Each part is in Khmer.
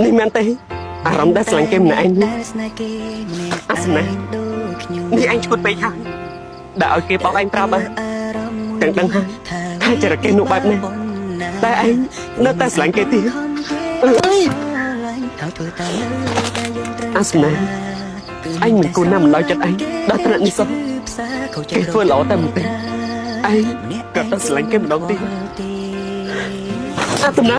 នេះមែនទេអារម្មណ៍ដែលស្រឡាញ់គេម្នាក់ឯងអាសនានេះឯងឈួតពេកហើយដែលឲ្យគេបោកឯងប្រាប់ហើយទាំងដឹងហើយថាចរិតគេនោះបែបនេះតែឯងនៅតែស្រឡាញ់គេទៀតអាសនាឯងមិនគួរណាស់មិនឡើយចិត្តឯងដល់ត្រិតនេះសោះគេធ្វើល្អតែមិនទេឯងក៏ទៅស្រឡាញ់គេម្ដងទៀតអាសនា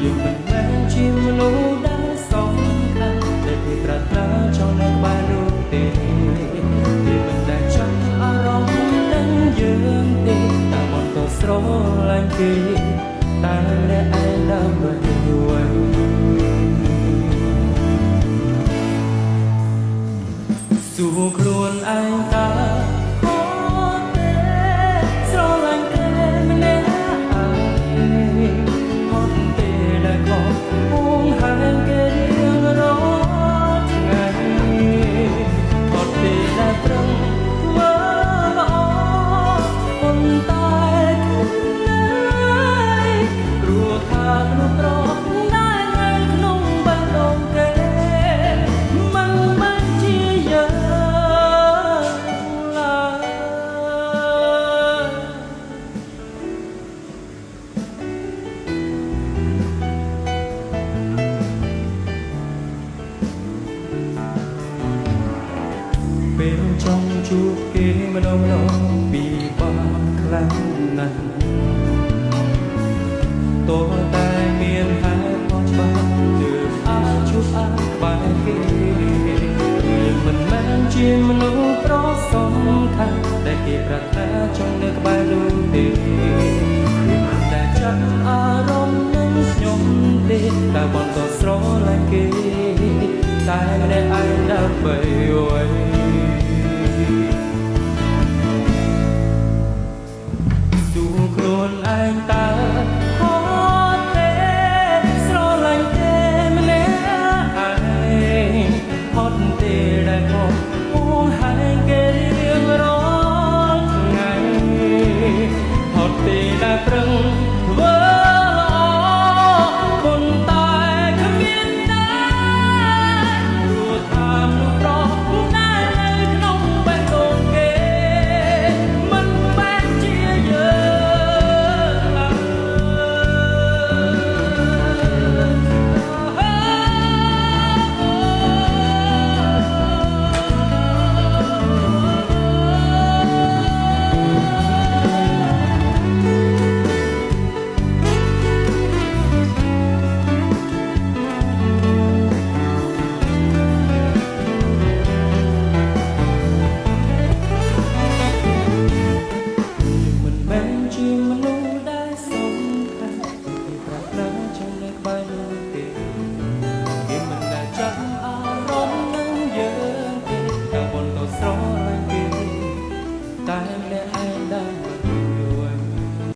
យើងមិនមែនជាមនុស្សដែលសំខាន់ដែលគេប្រាថ្នាចង់នៅក្បែរនោះទេគេមិនដែលចាំអារម្មណ៍នឹងយើងទេតែបន្តស្រឡាញ់គេតែអ្នកឯងដើម្បីយល់សួរខ្លួនឯងថាពេលចង់ជួបគេម្ដងពីបាខ្លាំងណាស់តើតែមានហេតុផលច្បាស់ទើបអាចជួបអាចក្បែរគេយើងមិនមែនជាមនុស្សប្រសំខាន់ដែលគេប្រាថ្នាចង់នៅក្បែរនោះទេយើងតែចាប់អារម្មណ៍នឹងខ្ញុំទេតែបន្តស្រឡាញ់គេតែម្នាក់ឯងដើម្បីអ្វីខ្លួនឯងតើហត់ទេស្រឡាញ់ទេម្នាក់ឯងហត់ទេដែលមកហួងហែងគេរៀងរាល់ថ្ងៃហត់ទេដែលប្រឹង